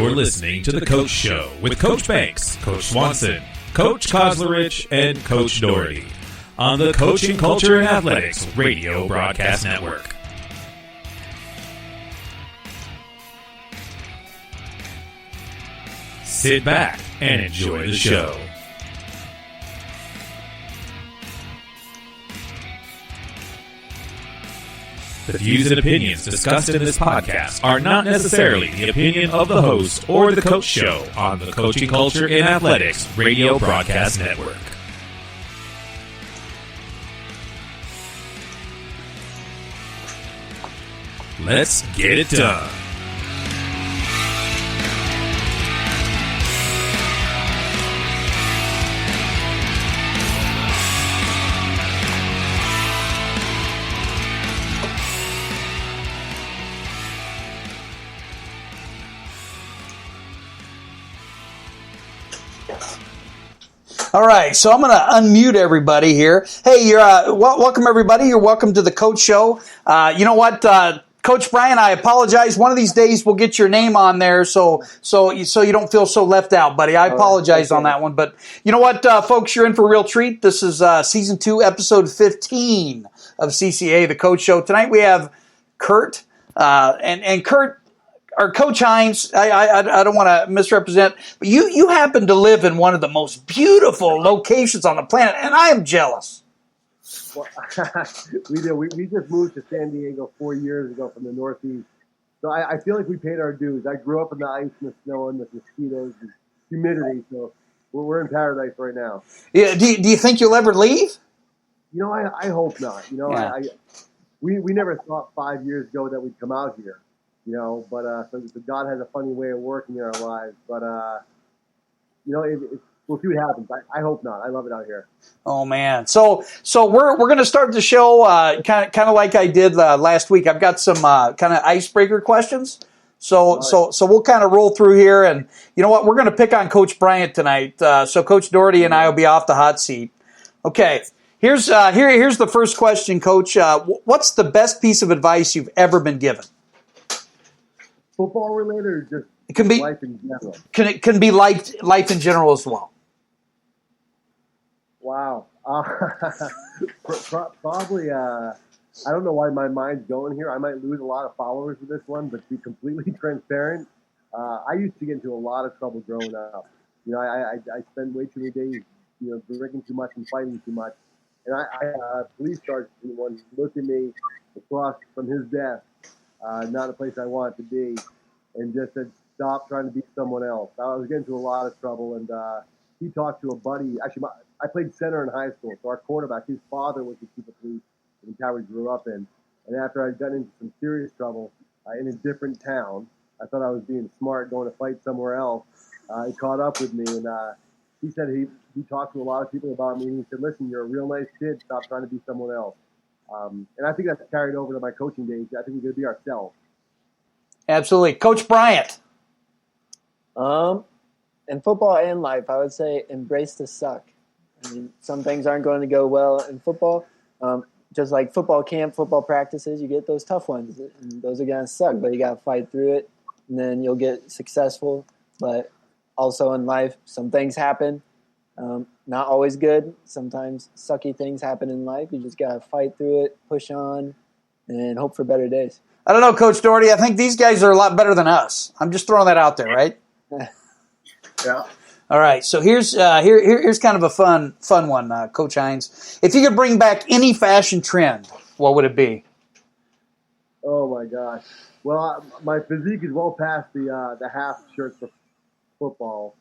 You're listening to The Coach Show with Coach Banks, Coach Swanson, Coach Kozlerich, and Coach Doherty on the Coaching Culture and Athletics Radio Broadcast Network. Sit back and enjoy the show. The views and opinions discussed in this podcast are not necessarily the opinion of the host or the Coach Show on the Coaching Culture and Athletics Radio Broadcast Network. Let's get it done. All right, so I'm going to unmute everybody here. Hey, you're welcome everybody. You're welcome to the Coach Show. You know what, Coach Brian? I apologize. One of these days we'll get your name on there, so you don't feel so left out, buddy. I apologize on that one, but you know what, folks, you're in for a real treat. This is season 2, episode 15 of CCA, the Coach Show. Tonight we have Kurt, and Kurt. Or Coach Hines, I don't want to misrepresent, but you happen to live in one of the most beautiful locations on the planet, and I am jealous. Well, we do. We just moved to San Diego 4 years ago from the Northeast, so I feel like we paid our dues. I grew up in the ice and the snow and the mosquitoes and humidity, so we're in paradise right now. Yeah. Do you think you'll ever leave? You know, I hope not. You know, yeah. We never thought 5 years ago that we'd come out here. You know, but so God has a funny way of working in our lives. But you know, we'll see what happens. I hope not. I love it out here. Oh man! So we're going to start the show kind of like I did last week. I've got some kind of icebreaker questions. So we'll kind of roll through here, and you know what? We're going to pick on Coach Bryant tonight. So Coach Doherty and I will be off the hot seat. Okay. Here's the first question, Coach. What's the best piece of advice you've ever been given? Football related or just it can be life in general? Can be life in general as well. Wow. Probably. I don't know why my mind's going here. I might lose a lot of followers with this one, but to be completely transparent, I used to get into a lot of trouble growing up. You know, I spent way too many days, you know, drinking too much and fighting too much. And a police sergeant once looked at me across from his desk. Not a place I wanted to be, and just said, stop trying to be someone else. I was getting into a lot of trouble, and he talked to a buddy. Actually, I played center in high school, so our quarterback, his father was the chief of police in the town we grew up in. And after I'd gotten into some serious trouble in a different town, I thought I was being smart going to fight somewhere else. He caught up with me, and he said he talked to a lot of people about me, and he said, listen, you're a real nice kid. Stop trying to be someone else. And I think that's carried over to my coaching days. I think we're going to be ourselves. Absolutely. Coach Bryant. In football and life, I would say embrace the suck. I mean, some things aren't going to go well in football. Just like football camp, football practices, you get those tough ones. And those are going to suck, but you got to fight through it, and then you'll get successful. But also in life, some things happen. Not always good. Sometimes sucky things happen in life. You just got to fight through it, push on, and hope for better days. I don't know, Coach Doherty. I think these guys are a lot better than us. I'm just throwing that out there, right? Yeah. All right. So here's kind of a fun one, Coach Hines. If you could bring back any fashion trend, what would it be? Oh my gosh. Well, my physique is well past the half shirts for football.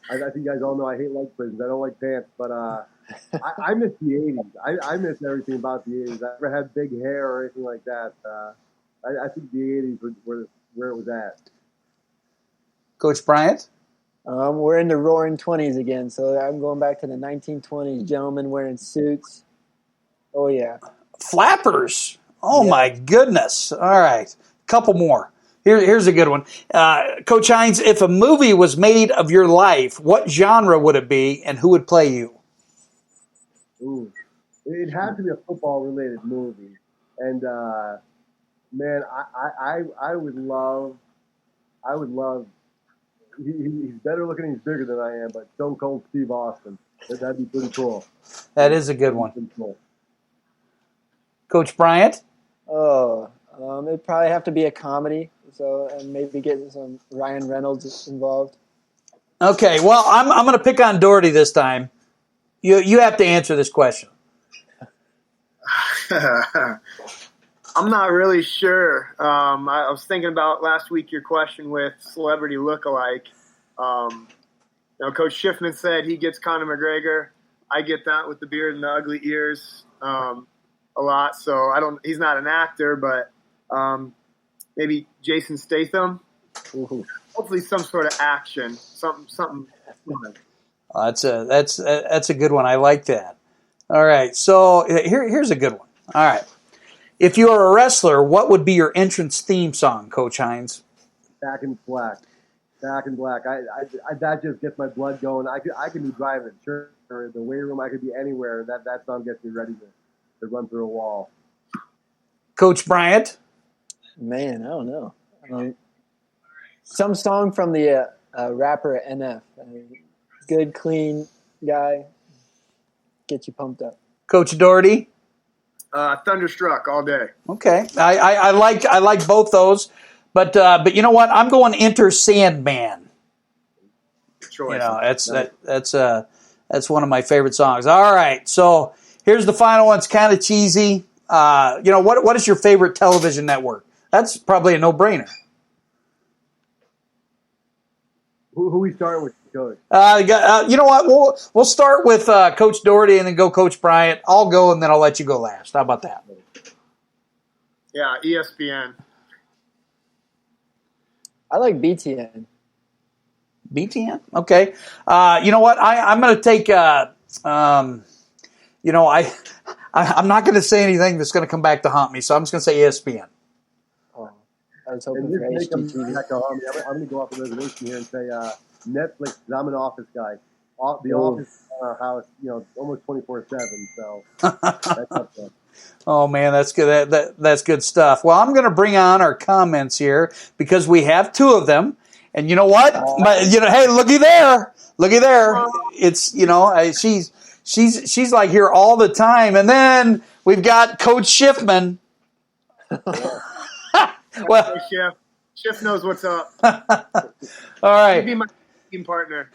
I think you guys all know I hate leg prisons. I don't like pants, but I miss the 80s. I miss everything about the 80s. I never had big hair or anything like that. I think the 80s were where it was at. Coach Bryant? We're in the roaring 20s again, so I'm going back to the 1920s. Gentlemen wearing suits. Oh, yeah. Flappers. Oh, yeah. My goodness. All right. Couple more. Here's a good one. Coach Hines, if a movie was made of your life, what genre would it be and who would play you? Ooh. It had to be a football-related movie. And, man, I would love – I would love. He's better looking. He's bigger than I am, but Stone Cold Steve Austin. That'd be pretty cool. That is a good one. Cool. Coach Bryant? Oh, it'd probably have to be a comedy. So, and maybe get some Ryan Reynolds involved. Okay, well, I'm going to pick on Doherty this time. You have to answer this question. I'm not really sure. I was thinking about last week your question with celebrity lookalike. Coach Schiffman said he gets Conor McGregor. I get that with the beard and the ugly ears a lot. So he's not an actor, but maybe Jason Statham. Hopefully some sort of action, something. That's a good one. I like that. All right, so here's a good one. All right. If you were a wrestler, what would be your entrance theme song, Coach Hines? Back in Black. Back in Black. I that just gets my blood going. I could be driving a church or the weight room. I could be anywhere. That song gets me ready to run through a wall. Coach Bryant? Man, I don't know. Some song from the rapper NF. Good, clean guy. Get you pumped up. Coach Doherty? Thunderstruck all day. Okay, I like both those, but you know what? I'm going Enter Sandman. Good choice. You know, that's one of my favorite songs. All right, so here's the final one. It's kind of cheesy. What is your favorite television network? That's probably a no-brainer. Who we starting with, Coach? You know what? We'll start with Coach Doherty and then go Coach Bryant. I'll go and then I'll let you go last. How about that? Yeah, ESPN. I like BTN. BTN? Okay. You know what? I'm going to take. I'm not going to say anything that's going to come back to haunt me, so I'm just going to say ESPN. Oh, I was hoping And for just make HGTV. them back to harm me. I'm going to go off the reservation here and say Netflix. 'Cause I'm an Office guy. The Office is in our house, almost 24/7. So that's up there. Oh man, that's good. That's good stuff. Well, I'm going to bring on our comments here because we have two of them. And you know what? Hey, looky there. It's she's like here all the time. And then we've got Coach Schiffman. Well, Hey, Chef knows what's up. all right. He'd be my team partner.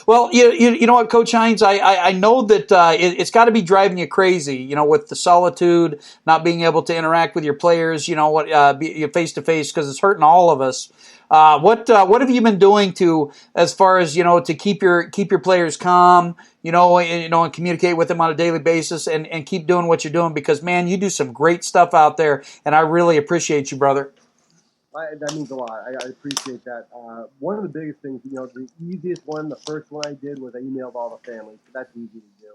Well, you know what, Coach Hines, I know that it's got to be driving you crazy, with the solitude, not being able to interact with your players, face to face, because it's hurting all of us. What have you been doing as far as to keep your players calm, and communicate with them on a daily basis and keep doing what you're doing? Because man, you do some great stuff out there, and I really appreciate you, brother. That means a lot. I appreciate that. One of the biggest things, the easiest one, the first one I did was I emailed all the families. So that's easy to do.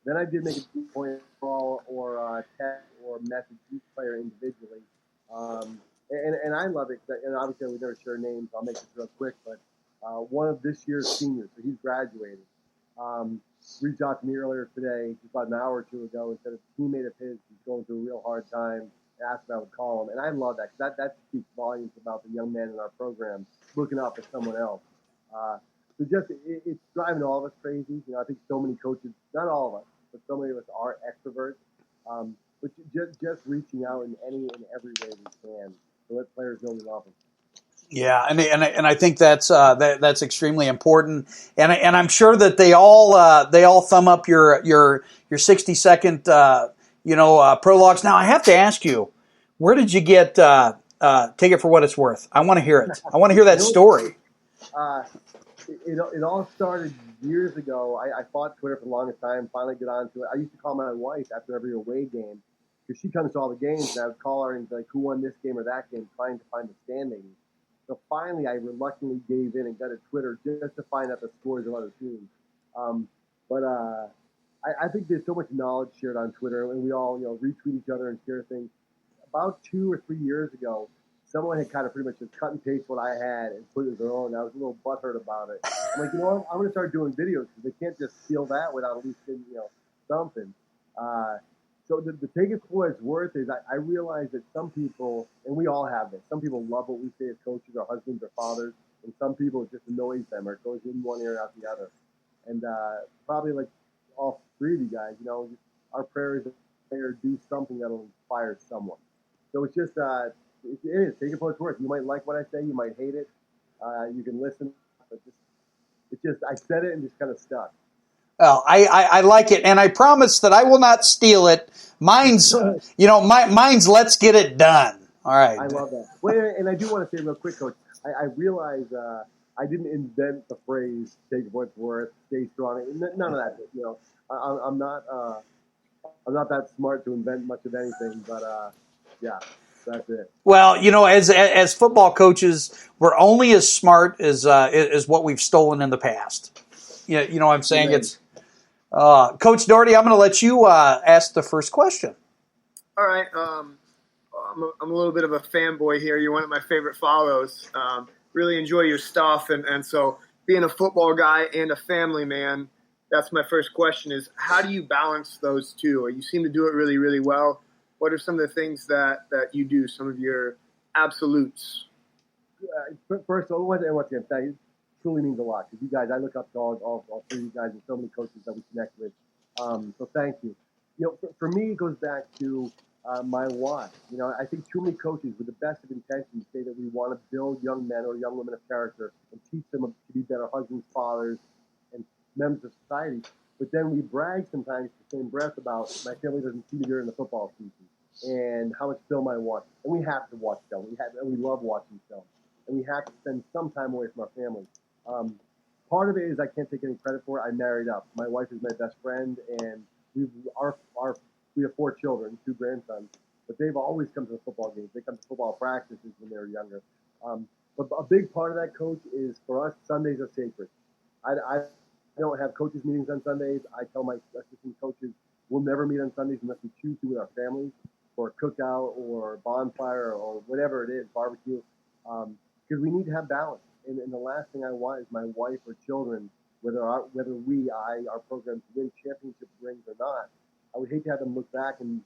Then I did make a point call or text or message each player individually. And I love it. And obviously, we never share names. I'll make this real quick. But one of this year's seniors, so he's graduated, reached out to me earlier today, just about an hour or two ago, and said a teammate of his is going through a real hard time. Asked if I would call him, and I love that because that speaks volumes about the young man in our program looking out for someone else. So it's driving all of us crazy. I think so many coaches, not all of us, but so many of us are extroverts. But just reaching out in any and every way we can to let players know we love them. Yeah, and I think that's extremely important, and I'm sure that they all thumb up your 60-second prologues. Now I have to ask you, where did you get Take It For What It's Worth? I want to hear it. I want to hear that story. It all started years ago. I fought Twitter for the longest time. Finally got onto it. I used to call my wife after every away game because she comes to all the games, and I would call her and be like, "Who won this game or that game?" Trying to find the standings. So finally, I reluctantly gave in and got a Twitter just to find out the scores of other teams. I think there's so much knowledge shared on Twitter, and we all, retweet each other and share things. About 2 or 3 years ago, someone had kind of pretty much just cut and paste what I had and put it as their own. I was a little butthurt about it. I'm like, what? I'm going to start doing videos because they can't just steal that without at least getting, something. So the take it for what it's worth is I realize that some people, and we all have this, some people love what we say as coaches or husbands or fathers, and some people it just annoys them or it goes in one ear out the other. And probably like all three of you guys, our prayer is that they do something that'll inspire someone. So it's just, it is, take it for what it's worth. You might like what I say, you might hate it, you can listen, but it's just, I said it and just kind of stuck. Well, I like it, and I promise that I will not steal it. Mine's, mine's let's get it done. All right. I love that. Well, and I do want to say real quick, Coach, I realize I didn't invent the phrase "take what's worth, stay strong." None of that. I'm not that smart to invent much of anything, but yeah, that's it. Well, as football coaches, we're only as smart as what we've stolen in the past. You know what I'm saying? It's Coach Doherty. I'm going to let you ask the first question. All right. I'm a little bit of a fanboy here. You're one of my favorite follows. Really enjoy your stuff, and so being a football guy and a family man, that's my first question: is how do you balance those two? You seem to do it really, really well. What are some of the things that you do? Some of your absolutes. First of all, once again, thank you. Truly means a lot because you guys, I look up to all three of you guys and so many coaches that we connect with. So thank you. For me, it goes back to my why. I think too many coaches, with the best of intentions, say that we want to build young men or young women of character and teach them to be better husbands, fathers, and members of society. But then we brag sometimes the same breath about my family doesn't see me during the football season and how much film I watch. And we have to watch film. We love watching film. And we have to spend some time away from our families. Part of it is I can't take any credit for it. I married up. My wife is my best friend, and we have 4 children, 2 grandsons, but they've always come to the football games. They come to football practices when they were younger. But a big part of that, Coach, is for us, Sundays are sacred. I don't have coaches meetings on Sundays. I tell my assistant coaches we'll never meet on Sundays unless we choose to with our families for a cookout or bonfire or whatever it is, barbecue, because we need to have balance. And the last thing I want is my wife or children, whether our programs win championship rings or not, I would hate to have them look back and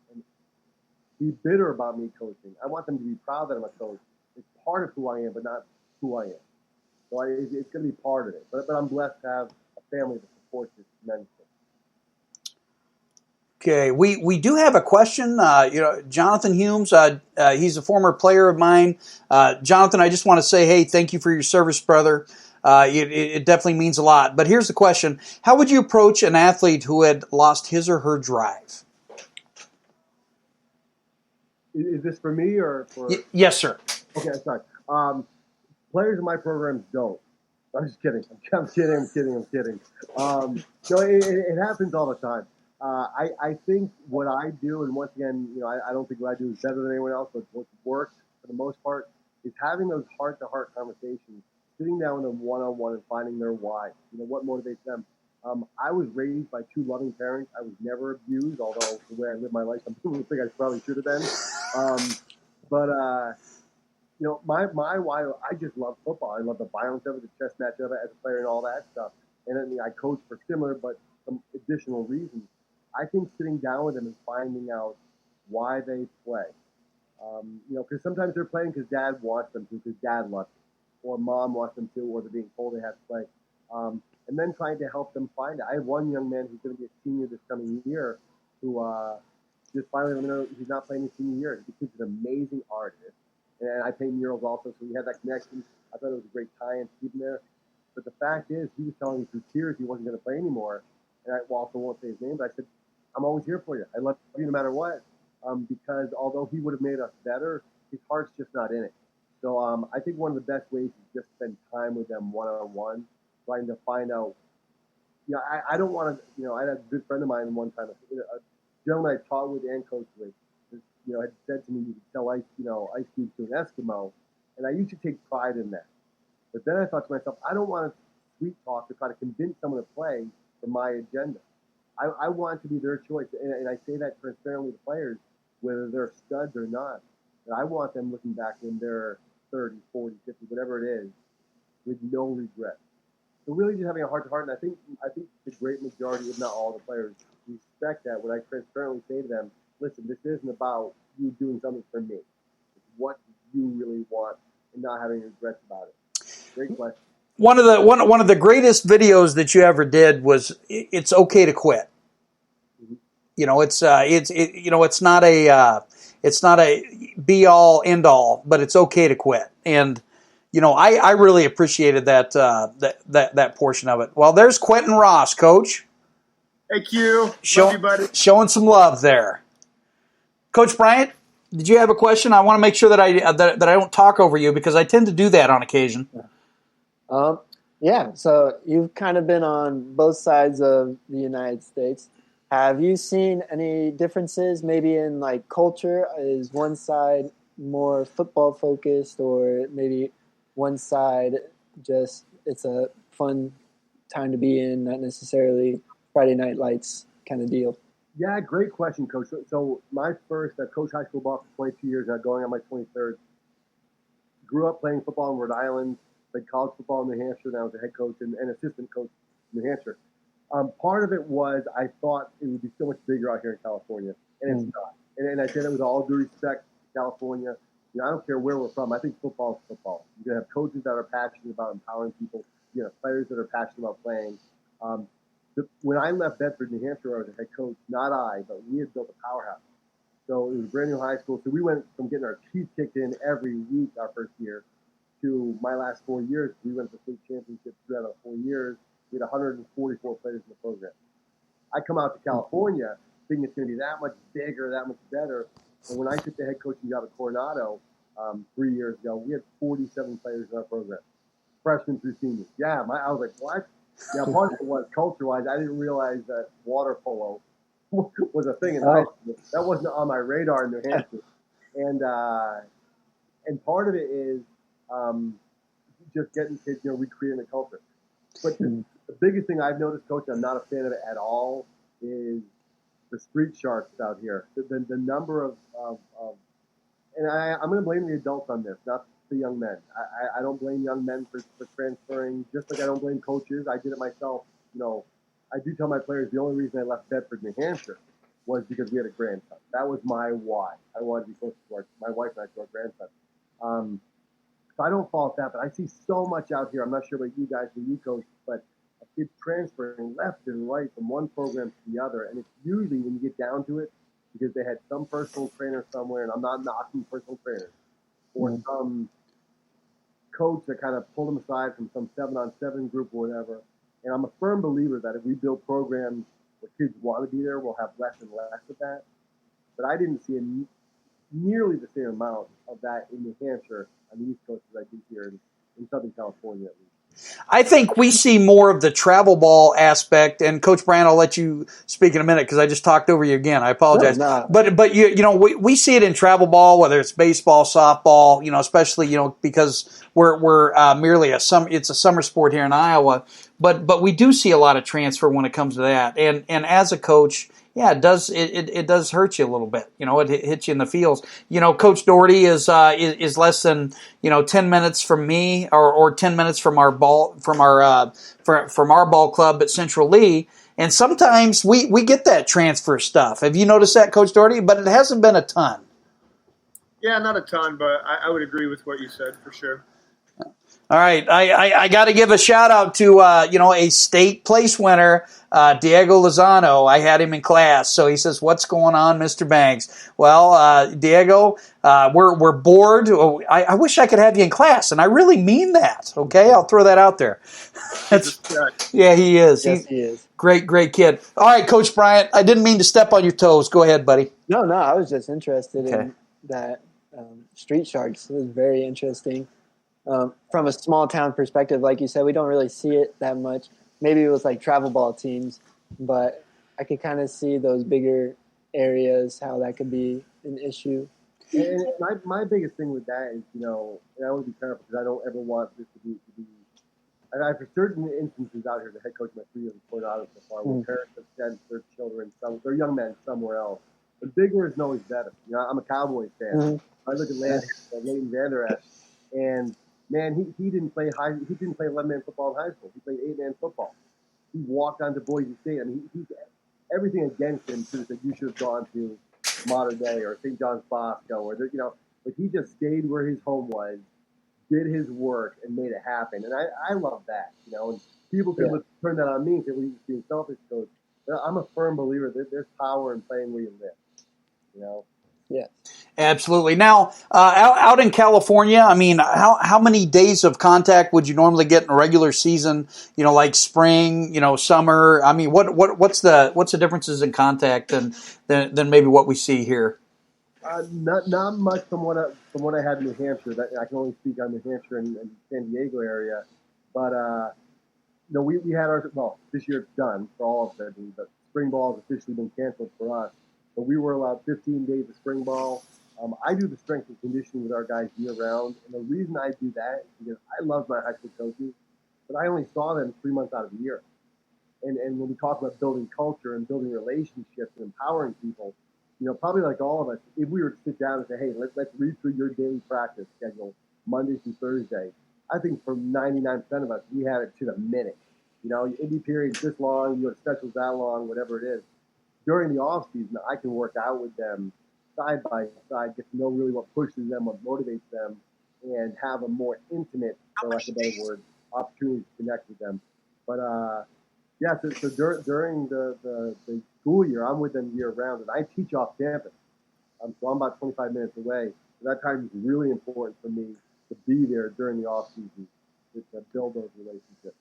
be bitter about me coaching. I want them to be proud that I'm a coach. It's part of who I am, but not who I am. So it's going to be part of it. But I'm blessed to have a family that supports it tremendously. Okay, we do have a question. Jonathan Humes, he's a former player of mine. Jonathan, I just want to say, hey, thank you for your service, brother. It definitely means a lot. But here's the question. How would you approach an athlete who had lost his or her drive? Is this for me or for? Yes, sir. Okay, sorry. Players in my programs don't. I'm just kidding. I'm kidding. So it happens all the time. I think what I do, and once again, I don't think what I do is better than anyone else, but what works for the most part is having those heart-to-heart conversations, sitting down with them one-on-one and finding their why. What motivates them. I was raised by 2 loving parents. I was never abused, although the way I live my life, some people think I probably should have been. My why, I just love football. I love the violence of it, the chess match of it as a player and all that stuff. And then I coach for similar, but some additional reasons. I think sitting down with them and finding out why they play. Because sometimes they're playing because dad wants them to, because dad loves them, or mom wants them to, or they're being told they have to play. And then trying to help them find it. I have one young man who's going to be a senior this coming year who just finally let me know he's not playing his senior year. The kid's an amazing artist. And I paint murals also, so we had that connection. I thought it was a great tie-in to keep him there. But the fact is, he was telling me through tears he wasn't going to play anymore. And I also won't say his name, but I said, I'm always here for you. I love you no matter what. Because although he would have made us better, his heart's just not in it. So I think one of the best ways is just spend time with them one-on-one, trying to find out. I don't want to, I had a good friend of mine one time, a gentleman I taught with and coached with, had said to me, you could sell ice cubes to an Eskimo. And I used to take pride in that. But then I thought to myself, I don't want to sweet talk to try to convince someone to play for my agenda. I want it to be their choice. And I say that transparently to players, whether they're studs or not. And I want them looking back when they're 30, 40, 50, whatever it is, with no regret. So really just having a heart-to-heart. And I think the great majority, if not all the players, respect that when I transparently say to them, listen, this isn't about you doing something for me. It's what you really want and not having regrets about it. Great question. One of the greatest videos that you ever did was "It's okay to quit." Mm-hmm. It's not a be all end all, but it's okay to quit. And I really appreciated that portion of it. Well, there's Quentin Ross, Coach. Hey, Q. Love you, buddy. Showing some love there. Coach Bryant, did you have a question? I want to make sure that I don't talk over you because I tend to do that on occasion. Yeah, so you've kind of been on both sides of the United States. Have you seen any differences maybe in like culture? Is one side more football focused, or maybe one side just it's a fun time to be in, not necessarily Friday Night Lights kind of deal? Yeah, great question, Coach. So my first, I coached high school ball for 22 years, now going on my 23rd. Grew up playing football in Rhode Island, played college football in New Hampshire, and I was a head coach and assistant coach in New Hampshire. Part of it was I thought it would be so much bigger out here in California, and it's not. And I say that with all due respect to California. I don't care where we're from. I think football is football. You have coaches that are passionate about empowering people. You have players that are passionate about playing. When I left Bedford, New Hampshire, I was a head coach. Not I, but we had built a powerhouse. So it was a brand new high school. So we went from getting our teeth kicked in every week our first year to my last 4 years. We went to state championships 3 out of 4 years. We had 144 players in the program. I come out to California thinking it's going to be that much bigger, that much better. And when I took the head coaching job at Coronado 3 years ago, we had 47 players in our program, freshmen through seniors. Yeah, I was like, what? Now, part of it was culture-wise, I didn't realize that water polo was a thing in high school. That wasn't on my radar in New Hampshire. And part of it is just getting kids, recreating the culture. But the biggest thing I've noticed, Coach, I'm not a fan of it at all, is the street sharks out here. The number of and I'm going to blame the adults on this, not the young men. I don't blame young men for transferring, just like I don't blame coaches. I did it myself. I do tell my players the only reason I left Bedford, New Hampshire was because we had a grandson. That was my why. I wanted to be close to my wife and I, to our grandson. So I don't fault that, but I see so much out here. I'm not sure about you guys, who you coach, but a kid transferring left and right from one program to the other. And it's usually, when you get down to it, because they had some personal trainer somewhere, and I'm not knocking personal trainers, or some coach that kind of pulled them aside from some 7-on-7 group or whatever. And I'm a firm believer that if we build programs where kids want to be there, we'll have less and less of that. But I didn't see nearly the same amount of that in New Hampshire on the East Coast as I do here in Southern California, at least. I think we see more of the travel ball aspect, and Coach Bryant, I'll let you speak in a minute because I just talked over you again. I apologize. No. But we see it in travel ball, whether it's baseball, softball, especially because we're merely it's a summer sport here in Iowa. But we do see a lot of transfer when it comes to that, and as a coach. Yeah, it does. It does hurt you a little bit. It hits you in the feels. Coach Doherty is less than 10 minutes from me, or 10 minutes from our ball club at Central Lee. And sometimes we get that transfer stuff. Have you noticed that, Coach Doherty? But it hasn't been a ton. Yeah, not a ton, but I would agree with what you said for sure. All right, I got to give a shout out to a state place winner, Diego Lozano. I had him in class, so he says, "What's going on, Mr. Banks?" Well, Diego, we're bored. I wish I could have you in class, and I really mean that. Okay, I'll throw that out there. Yeah, he is. Yes, he is. Great kid. All right, Coach Bryant, I didn't mean to step on your toes. Go ahead, buddy. No, I was just interested in that street sharks. It was very interesting. From a small town perspective, like you said, we don't really see it that much. Maybe it was like travel ball teams, but I could kind of see those bigger areas, how that could be an issue. And my biggest thing with that is, and I want to be careful because I don't ever want this to be. I've for certain instances out here, the head coach of my 3 years in Coronado so far, where parents have sent their children, their young men somewhere else. But bigger isn't always better. I'm a Cowboys fan. I look at Leighton Vander Esch, and man, he didn't play 11-man football in high school. He played 8-man football. He walked onto Boise State. I mean, he's everything against him should have said you should have gone to modern day, or St. John's Bosco, or like he just stayed where his home was, did his work, and made it happen. And I love that, and people can turn that on me and say, well, you're just being selfish, coach. But I'm a firm believer that there's power in playing where you live, Yeah. Absolutely. Now, out in California, I mean, how many days of contact would you normally get in a regular season? Like spring, summer. I mean, what's the differences in contact than maybe what we see here? Not much from what I had in New Hampshire. That I can only speak on New Hampshire and San Diego area, but we had this year it's done for all of them. But spring ball has officially been canceled for us. But we were allowed 15 days of spring ball. I do the strength and conditioning with our guys year round, and the reason I do that is because I love my high school coaches, but I only saw them 3 months out of the year. And when we talk about building culture and building relationships and empowering people, probably like all of us, if we were to sit down and say, hey, let's read through your daily practice schedule, Monday through Thursday, I think for 99% of us, we have it to the minute. Your indie period's this long, your special's that long, whatever it is. During the off season, I can work out with them side by side, get to know really what pushes them, what motivates them, and have a more intimate, for lack of a better word, opportunity to connect with them. But so during the school year, I'm with them year round, and I teach off campus. So I'm about 25 minutes away. So that time is really important for me to be there during the off season to build those relationships.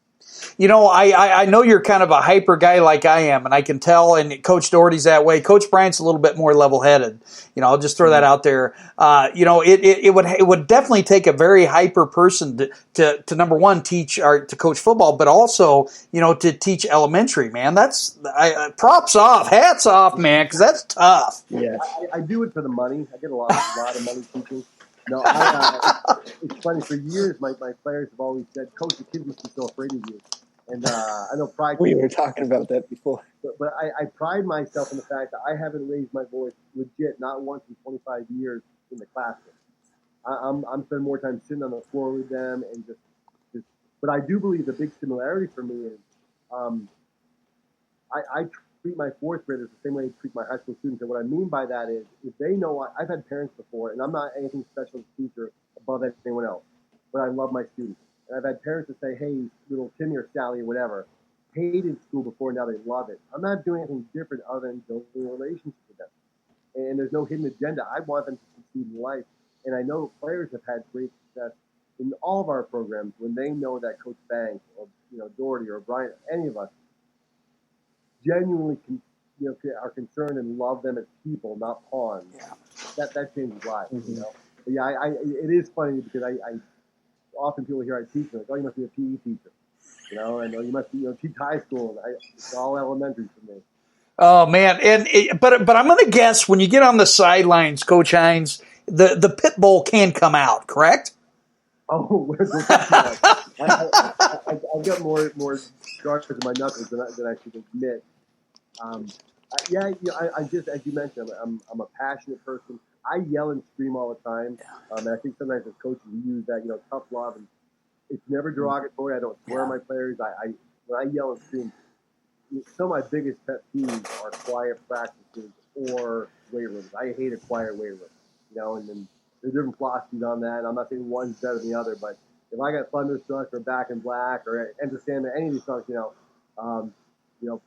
I know you're kind of a hyper guy like I am, and I can tell, and Coach Doherty's that way. Coach Bryant's a little bit more level-headed. I'll just throw that out there. It would definitely take a very hyper person to number one, to coach football, but also, to teach elementary, man. That's props off, hats off, man, because that's tough. Yeah, I do it for the money. I get a lot of money teaching. No, it's funny. For years, my players have always said, "Coach, the kids must be so afraid of you." And I know pride. We were talking about that before. But I pride myself in the fact that I haven't raised my voice legit not once in 25 years in the classroom. I'm spending more time sitting on the floor with them and just. But I do believe the big similarity for me is, I treat my fourth graders the same way I treat my high school students. And what I mean by that is, if they know, I've had parents before, and I'm not anything special as a teacher above anyone else, but I love my students. And I've had parents that say, hey, little Timmy or Sally or whatever, hated school before, now they love it. I'm not doing anything different other than building relationships with them. And there's no hidden agenda. I want them to succeed in life. And I know players have had great success in all of our programs when they know that Coach Banks or Doherty or Bryant, any of us, genuinely are concerned and love them as people, not pawns. Yeah. That changes lives. Mm-hmm. But yeah, it is funny because I often people hear I teach, like, oh, you must be a PE teacher, and you must be teach high school. And it's all elementary for me. Oh man, but I'm going to guess when you get on the sidelines, Coach Hines, the pit bull can come out, correct? Oh, I've got more scars in my knuckles than I should admit. I just, as you mentioned, I'm a passionate person. I yell and scream all the time. And I think sometimes as coaches we use that, tough love, and it's never derogatory. I don't swear at my players. When I yell and scream, some of my biggest pet peeves are quiet practices or weight rooms. I hate a quiet weight room, and then there's different philosophies on that. And I'm not saying one's better than the other, but if I got Thunderstruck or Back in Black or Enter Sandman, any of these songs,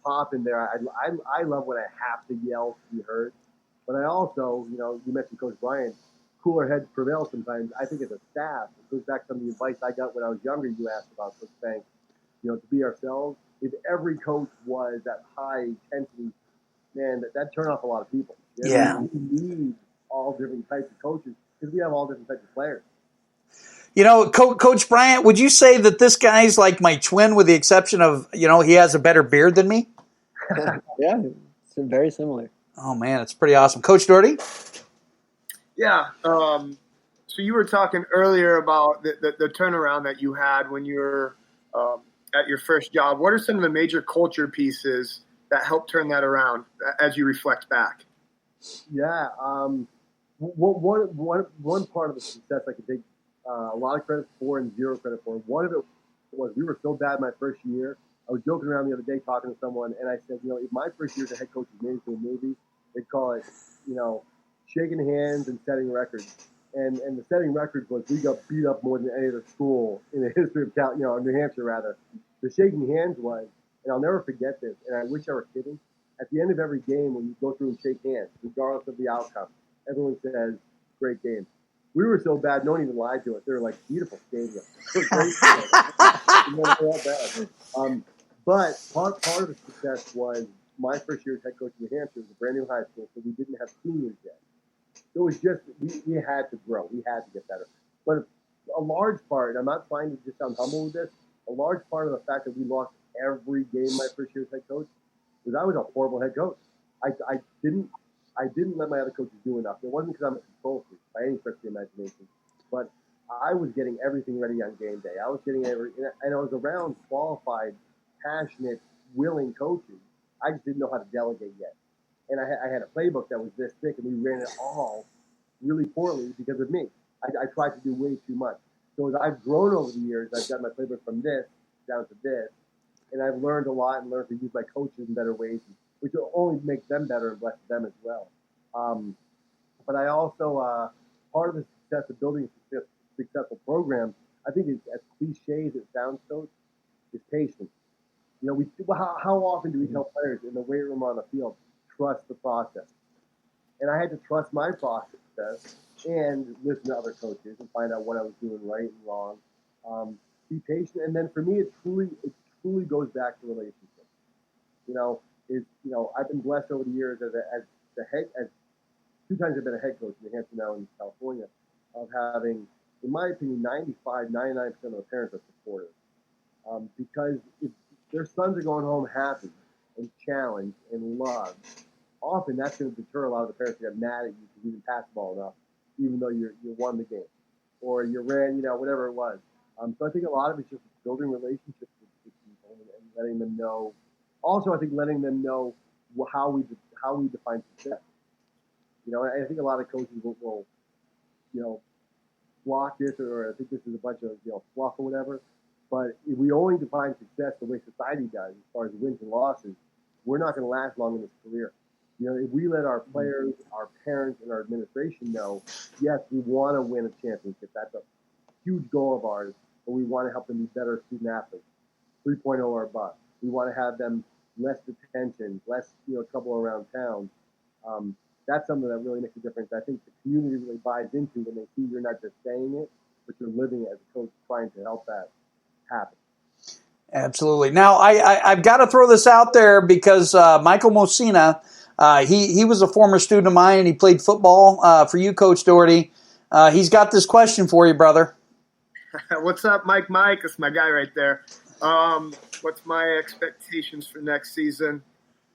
pop in there. I love when I have to yell to be heard. But I also, you mentioned Coach Bryant, cooler heads prevail sometimes. I think as a staff, it goes back to some of the advice I got when I was younger. You asked about Coach Banks, to be ourselves. If every coach was that high intensity, man, that turn off a lot of people. Yeah. We need all different types of coaches because we have all different types of players. Coach Bryant, would you say that this guy's like my twin with the exception of, he has a better beard than me? Yeah, it's very similar. Oh, man, it's pretty awesome. Coach Doherty? Yeah. So you were talking earlier about the turnaround that you had when you were at your first job. What are some of the major culture pieces that helped turn that around as you reflect back? Yeah. One part of the success I can take a lot of credit for and zero credit for. One of it was we were so bad my first year. I was joking around the other day talking to someone, and I said, if my first year as a head coach is made to a movie, They call it, shaking hands and setting records. And the setting records was we got beat up more than any other school in the history of New Hampshire rather. The shaking hands was, and I'll never forget this, and I wish I were kidding. At the end of every game, when you go through and shake hands, regardless of the outcome, everyone says, "Great game." We were so bad, no one even lied to us. They were like, beautiful stadium. Great stadium. But part of the success was my first year as head coach in New Hampshire. It was a brand new high school, so we didn't have seniors yet. It was just, we had to grow. We had to get better. But a large part, and I'm not trying to just sound humble with this, a large part of the fact that we lost every game my first year as head coach was I was a horrible head coach. I didn't let my other coaches do enough. It wasn't because I'm a control freak by any stretch of the imagination, but I was getting everything ready on game day. I was getting and I was around qualified, passionate, willing coaches. I just didn't know how to delegate yet. And I had a playbook that was this thick, and we ran it all really poorly because of me. I tried to do way too much. So as I've grown over the years, I've got my playbook from this down to this, and I've learned a lot and learned to use my coaches in better ways, which will only make them better and bless them as well. But I also, part of the success of building a successful program, I think is, as cliche as it sounds, Coach, is patience. How often do we tell players in the weight room or on the field, trust the process? And I had to trust my process and listen to other coaches and find out what I was doing right and wrong. Be patient, and then for me, it truly goes back to relationships. I've been blessed over the years as two times I've been a head coach in New Hampshire, now in California, of having, in my opinion, 99% of the parents are supportive. Because if their sons are going home happy and challenged and loved, often that's going to deter a lot of the parents that get mad at you because you didn't pass the ball enough, even though you won the game. Or you ran, whatever it was. So I think a lot of it's just building relationships with people and letting them know. Also, I think letting them know how we define success. I think a lot of coaches will block this, or I think this is a bunch of fluff or whatever. But if we only define success the way society does, as far as wins and losses, we're not going to last long in this career. If we let our players, our parents, and our administration know, yes, we want to win a championship. That's a huge goal of ours, but we want to help them be better student athletes, 3.0 or above. We want to have them less detention, less trouble around town. That's something that really makes a difference. I think the community really buys into when they see you're not just saying it, but you're living it as a coach, trying to help that happen. Absolutely. Now, I've got to throw this out there because Michael Mosina, he was a former student of mine, and he played football for you, Coach Doherty. He's got this question for you, brother. What's up, Mike? That's my guy right there. What's my expectations for next season?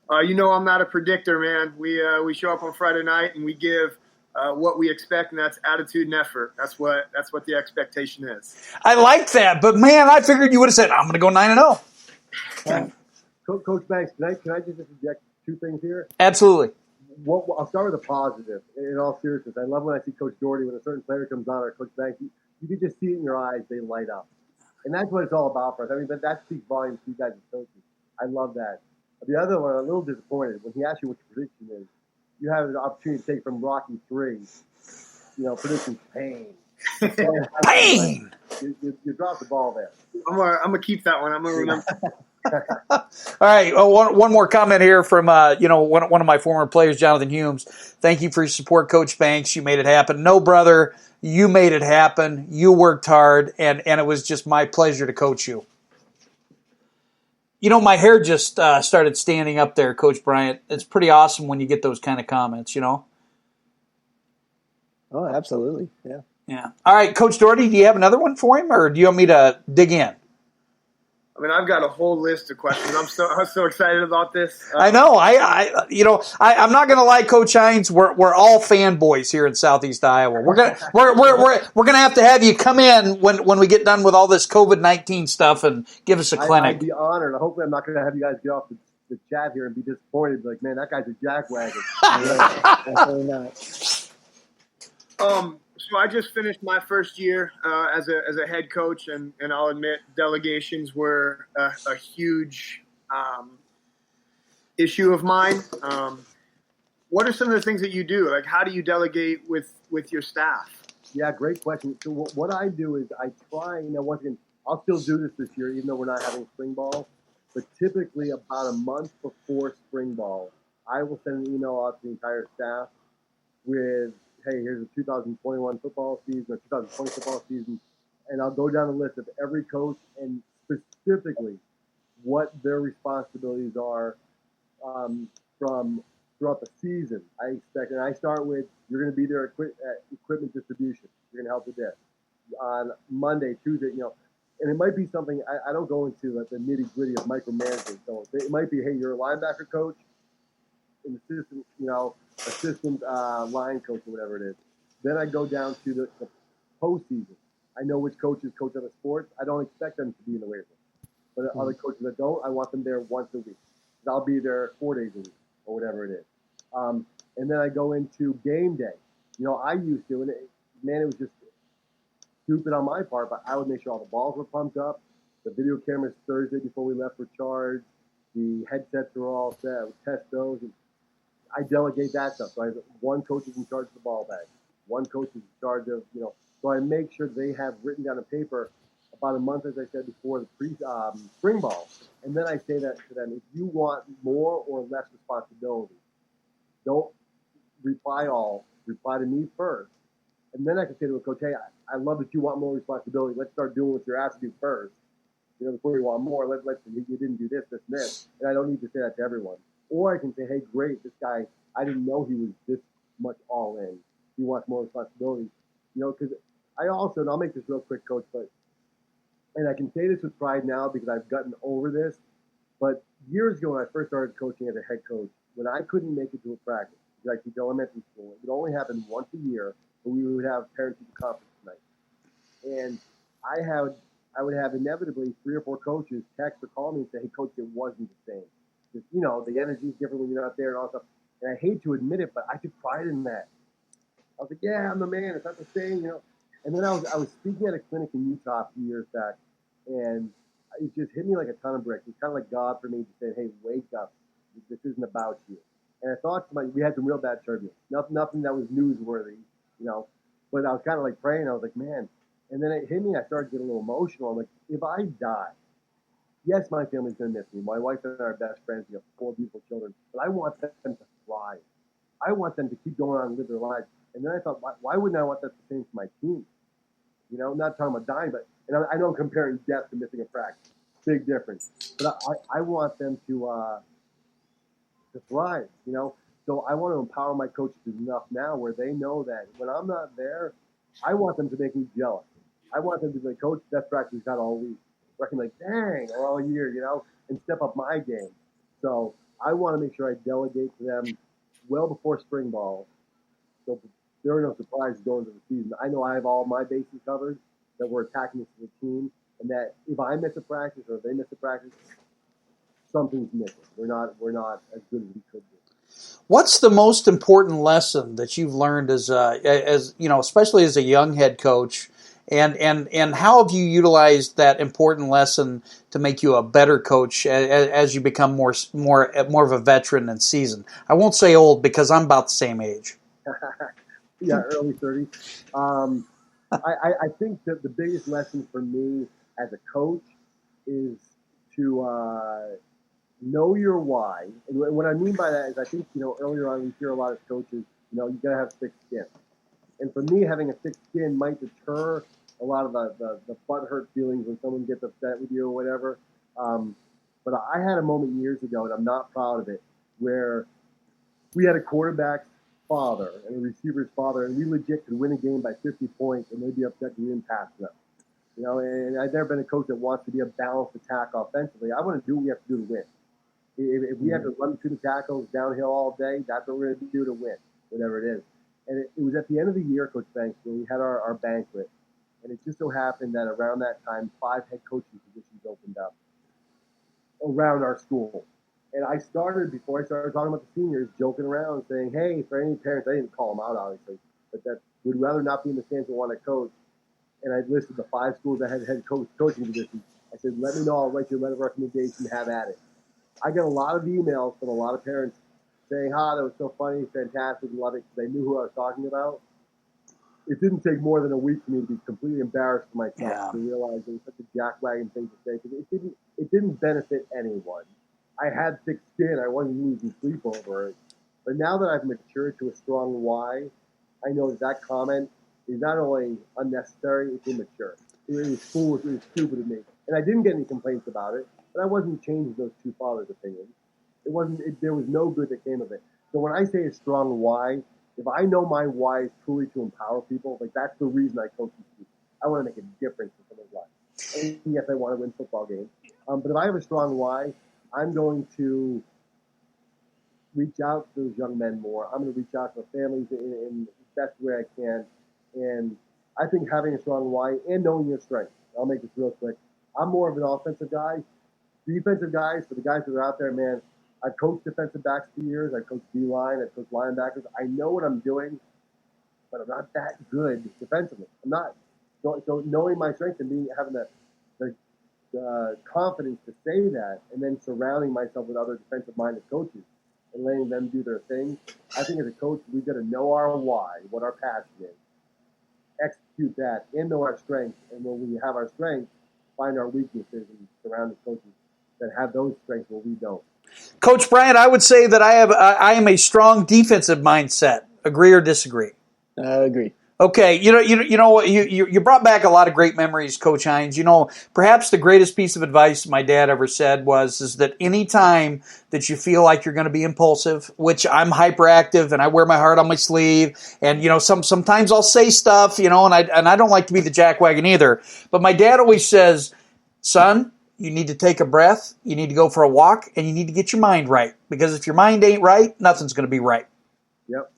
I'm not a predictor, man. We show up on Friday night and we give what we expect, and that's attitude and effort. That's what the expectation is. I like that, but man, I figured you would have said, "I'm going to go 9-0." Coach Banks, can I just interject two things here? Absolutely. I'll start with a positive. In all seriousness, I love when I see Coach Doherty when a certain player comes on, or Coach Banks. You can just see it in your eyes; they light up, and that's what it's all about for us. I mean, that speaks volumes to you guys as coaches. I love that. The other one, I'm a little disappointed when he asked you what your prediction is. You have an opportunity to take from Rocky 3. Prediction pain. Pain. You dropped the ball there. I'm gonna keep that one. I'm gonna remember. All right. One more comment here from one of my former players, Jonathan Humes. Thank you for your support, Coach Banks. You made it happen. No, brother, you made it happen. You worked hard, and it was just my pleasure to coach you. My hair just started standing up there, Coach Bryant. It's pretty awesome when you get those kind of comments, Oh, absolutely. Yeah. Yeah. All right, Coach Doherty, do you have another one for him, or do you want me to dig in? I mean, I've got a whole list of questions. I'm so excited about this. I know. I'm not going to lie, Coach Hines. We're all fanboys here in Southeast Iowa. We're gonna have to have you come in when we get done with all this COVID-19 stuff and give us a clinic. I'd be honored. Hopefully, I'm not going to have you guys get off the chat here and be disappointed. Like, man, that guy's a jackwagon. Definitely not. So I just finished my first year as a head coach, and I'll admit delegations were a huge issue of mine. what are some of the things that you do? Like, how do you delegate with your staff? Yeah, great question. So what I do is I try, once again, I'll still do this year, even though we're not having spring ball. But typically about a month before spring ball, I will send an email out to the entire staff with, hey, here's the 2021 football season or 2020 football season. And I'll go down the list of every coach and specifically what their responsibilities are from throughout the season. I expect, and I start with, you're going to be there at equipment distribution. You're going to help with this. On Monday, Tuesday, and it might be something, I don't go into the nitty gritty of micromanagement. So it might be, hey, you're a linebacker coach, an assistant line coach or whatever it is. Then I go down to the postseason. I know which coaches coach other sports. I don't expect them to be in the weight room. But other coaches that don't, I want them there once a week. I'll be there 4 days a week or whatever it is. And then I go into game day. I used to, and it was just stupid on my part, but I would make sure all the balls were pumped up. The video cameras Thursday before we left were charged. The headsets were all set. I would test those. And I delegate that stuff. So I have one coach is in charge of the ball bag. One coach is in charge of, so I make sure they have written down a paper about a month, as I said before, the spring ball. And then I say that to them, if you want more or less responsibility, don't reply all. Reply to me first. And then I can say to a coach, hey, I love that you want more responsibility. Let's start doing what you're asked to do first. Before you want more, you didn't do this, this, and this. And I don't need to say that to everyone. Or I can say, hey, great, this guy, I didn't know he was this much all in. He wants more responsibility. Because I also, and I'll make this real quick, Coach, and I can say this with pride now because I've gotten over this, but years ago when I first started coaching as a head coach, when I couldn't make it to a practice, because I teach elementary school, it would only happen once a year, but we would have parent-teacher conference night. And I would have inevitably 3 or 4 coaches text or call me and say, hey, Coach, it wasn't the same. Because, the energy is different when you're not there and all stuff. And I hate to admit it, but I took pride in that. I was like, yeah, I'm the man. It's not the same, And then I was speaking at a clinic in Utah a few years back, and it just hit me like a ton of bricks. It's kind of like God for me to say, hey, wake up. This isn't about you. And I thought we had some real bad turbulence. Nothing that was newsworthy, But I was kind of like praying. I was like, man. And then it hit me. I started getting a little emotional. I'm like, if I die, yes, my family's going to miss me. My wife and I are best friends. We have 4 beautiful children. But I want them to thrive. I want them to keep going on and live their lives. And then I thought, why wouldn't I want that the same for my team? I'm not talking about dying, but I know I'm comparing death to missing a practice. Big difference. But I want them to thrive, So I want to empower my coaches enough now where they know that when I'm not there, I want them to make me jealous. I want them to be like, Coach, that practice got all week. Where I can like, dang, or all year, and step up my game. So I want to make sure I delegate to them well before spring ball. So there are no surprises going into the season. I know I have all my bases covered, that we're attacking this as a team, and that if I miss a practice or if they miss a practice, something's missing. We're not as good as we could be. What's the most important lesson that you've learned as especially as a young head coach, and how have you utilized that important lesson to make you a better coach as you become more of a veteran and seasoned? I won't say old because I'm about the same age. Yeah, early 30s. I think that the biggest lesson for me as a coach is to know your why. And what I mean by that is I think, earlier on we hear a lot of coaches, you got to have thick skin. And for me, having a thick skin might deter a lot of the butthurt feelings when someone gets upset with you or whatever. But I had a moment years ago, and I'm not proud of it, where we had a quarterback's father and a receiver's father, and we legit could win a game by 50 points, and they'd be upset because we didn't pass them. And I've never been a coach that wants to be a balanced attack offensively. I want to do what we have to do to win. If we have to run through the tackles downhill all day, that's what we're going to do to win, whatever it is. And it was at the end of the year, Coach Banks, when we had our banquet, and it just so happened that around that time, 5 head coaching positions opened up around our school. And I started, before I started talking about the seniors, joking around, saying, hey, for any parents, I didn't call them out, obviously, but that would rather not be in the stands and want to coach. And I listed the 5 schools that had head coaching positions. I said, let me know. I'll write you a letter of recommendation. Have at it. I got a lot of emails from a lot of parents saying, that was so funny, fantastic, love it, because they knew who I was talking about. It didn't take more than a week for me to be completely embarrassed for myself to realize it was such a jackwagon thing to say, because it didn't benefit anyone. I had thick skin. I wasn't losing sleep over it. But now that I've matured to a strong why, I know that comment is not only unnecessary, it's immature. It was foolish, it was stupid of me. And I didn't get any complaints about it, but I wasn't changing those two fathers' opinions. There was no good that came of it. So when I say a strong why, if I know my why is truly to empower people, like that's the reason I coach these people. I want to make a difference in someone's life. And yes, I want to win football games. But if I have a strong why, I'm going to reach out to those young men more. I'm going to reach out to their families in the best way I can. And I think having a strong why and knowing your strengths. I'll make this real quick. I'm more of an offensive guy. Defensive guys, for the guys that are out there, man, I've coached defensive backs for years. I've coached D-line. I've coached linebackers. I know what I'm doing, but I'm not that good defensively. I'm not. So knowing my strengths and having the confidence to say that, and then surrounding myself with other defensive-minded coaches and letting them do their thing. I think as a coach, we've got to know our why, what our passion is, execute that, and know our strengths. And when we have our strengths, find our weaknesses and surround the coaches that have those strengths where we don't. Coach Bryant, I would say that I am a strong defensive mindset. Agree or disagree? Agree. Okay, you know what you brought back a lot of great memories, Coach Hines. You know, perhaps the greatest piece of advice my dad ever said is that any time that you feel like you're going to be impulsive, which I'm hyperactive and I wear my heart on my sleeve, and sometimes I'll say stuff, and I don't like to be the jackwagon either. But my dad always says, son, you need to take a breath, you need to go for a walk, and you need to get your mind right, because if your mind ain't right, nothing's going to be right. Yep.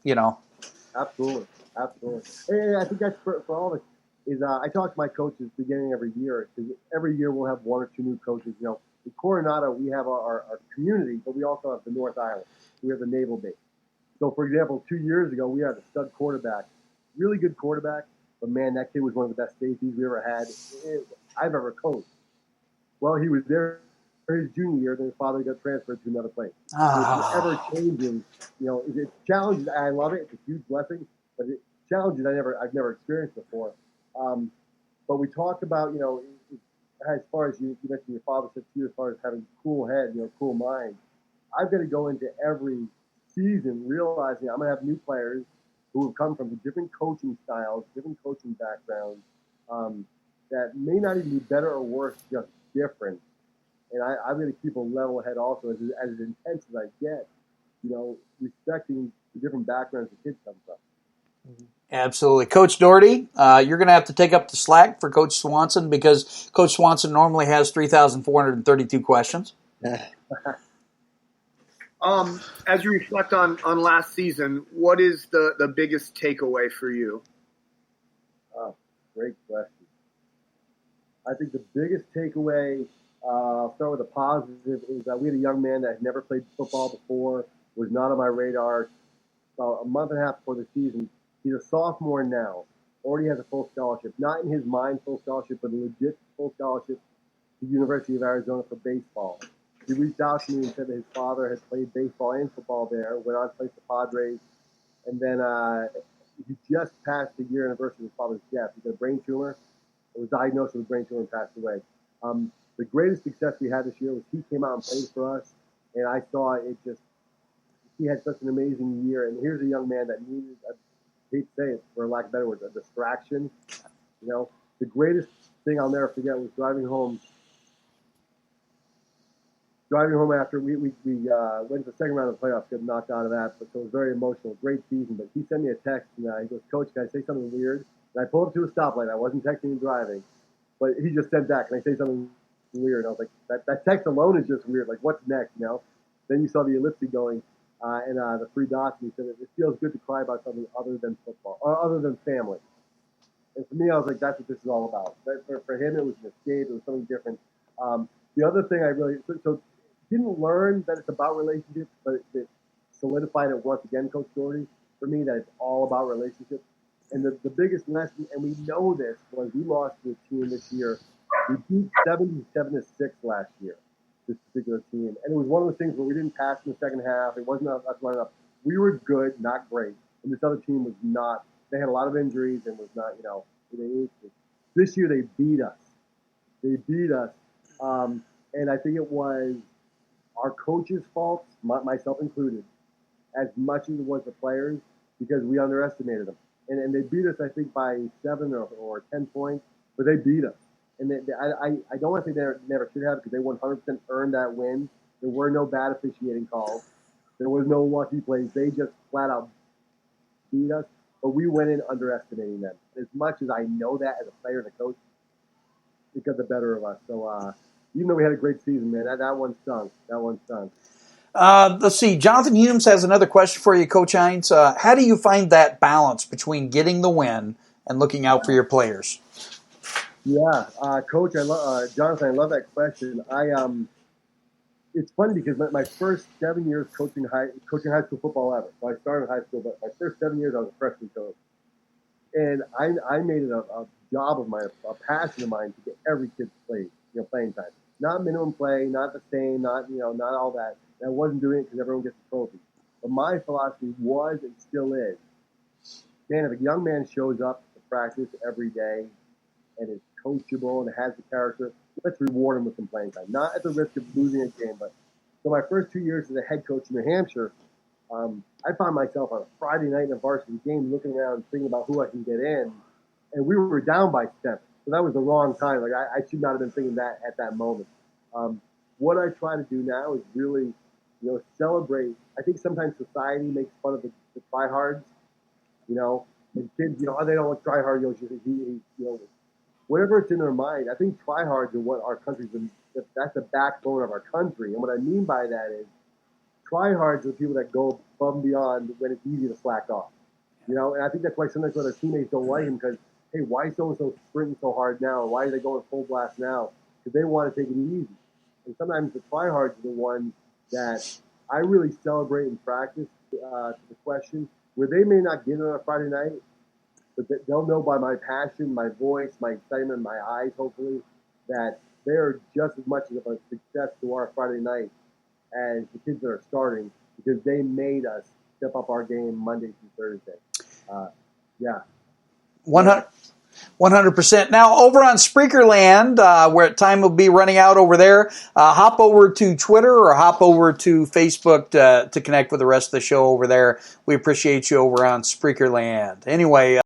Absolutely. And I think that's for all of us. I talk to my coaches beginning every year, because every year we'll have one or two new coaches. In Coronado, we have our community, but we also have the North Island. We have the Naval Base. So, for example, 2 years ago, we had a stud quarterback, really good quarterback, but man, that kid was one of the best safeties we ever had. I've ever coached. Well, he was there for his junior year, then his father got transferred to another place. So it's ever changing. It's challenging. I love it. It's a huge blessing, but it's challenges I've never experienced before. But we talked about, as far as you mentioned, your father said to you, as far as having a cool head, cool mind. I've got to go into every season realizing I'm going to have new players who have come from different coaching styles, different coaching backgrounds, that may not even be better or worse, just different. And I'm going to keep a level head also as intense as I get, respecting the different backgrounds the kids come from. Absolutely. Coach Doherty, you're going to have to take up the slack for Coach Swanson, because Coach Swanson normally has 3,432 questions. As you reflect on last season, what is the biggest takeaway for you? Great question. I think the biggest takeaway, I'll start with a positive, is that we had a young man that had never played football before, was not on my radar. About a month and a half before the season, he's a sophomore now, already has a full scholarship. Not in his mind full scholarship, but a legit full scholarship to the University of Arizona for baseball. He reached out to me and said that his father had played baseball and football there, went on to play for Padres, and then he just passed the year anniversary of his father's death. He had a brain tumor. It was diagnosed with a brain tumor and passed away. The greatest success we had this year was he came out and played for us, and I saw he had such an amazing year. And here's a young man that needed, I hate to say it, for lack of better words, a distraction. The greatest thing I'll never forget was driving home after we went to the second round of the playoffs, got knocked out of that, but so it was very emotional, great season. But he sent me a text, and he goes, Coach, can I say something weird? And I pulled up to a stoplight. I wasn't texting and driving, but he just sent that, can I say something weird? And I was like, that text alone is just weird. Like, what's next, Then you saw the ellipsis going, and the three dots, and he said, it feels good to cry about something other than football, or other than family. And for me, I was like, that's what this is all about. For him, it was an escape. It was something different. The other thing I really didn't learn that it's about relationships, but it solidified it once again, Coach Doherty, for me, that it's all about relationships. And the biggest lesson, and we know this, was we lost to a team this year. We beat 77-6 last year. this particular team. And it was one of those things where we didn't pass in the second half. It wasn't us running up. We were good, not great. And this other team was not. They had a lot of injuries and was not, this year they beat us. They beat us. And I think it was our coaches' fault, myself included, as much as it was the players, because we underestimated them. And they beat us, I think, by 7 or 10 points, but they beat us. And I don't want to say they never should have, because they 100% earned that win. There were no bad officiating calls. There was no lucky plays. They just flat out beat us, but we went in underestimating them. As much as I know that as a player and a coach, it got the better of us. So even though we had a great season, man, that one stung. That one stung. Let's see. Jonathan Humes has another question for you, Coach Hines. How do you find that balance between getting the win and looking out for your players? Yeah, Coach, Jonathan, I love that question. It's funny because my first 7 years coaching high school football ever. So I started in high school, but my first 7 years I was a freshman coach, and I made it a job of mine, a passion of mine to get every kid playing time. Not minimum play, not the same, not all that. And I wasn't doing it because everyone gets a trophy. But my philosophy was and still is, man, if a young man shows up to practice every day and is coachable and has the character, let's reward him with some playing time. Not at the risk of losing a game, but so my first 2 years as a head coach in New Hampshire, I found myself on a Friday night in a varsity game looking around thinking about who I can get in, and we were down by 7. So that was the wrong time. Like I should not have been thinking that at that moment. What I try to do now is really, celebrate. I think sometimes society makes fun of the tryhards, and kids, they don't want try hard, whatever it's in their mind. I think tryhards are what our country's been. That's the backbone of our country. And what I mean by that is tryhards are people that go above and beyond when it's easy to slack off. And I think that's why sometimes other teammates don't like him, because, hey, why is so-and-so sprinting so hard now? Why are they going full blast now? Because they want to take it easy. And sometimes the tryhards are the ones that I really celebrate in practice, to the question, where they may not get it on a Friday night, but they'll know by my passion, my voice, my excitement, my eyes, hopefully, that they're just as much of a success to our Friday night as the kids that are starting, because they made us step up our game Monday through Thursday. Yeah. 100%. Now, over on Spreakerland, where time will be running out over there, hop over to Twitter or hop over to Facebook to connect with the rest of the show over there. We appreciate you over on Spreakerland. Anyway,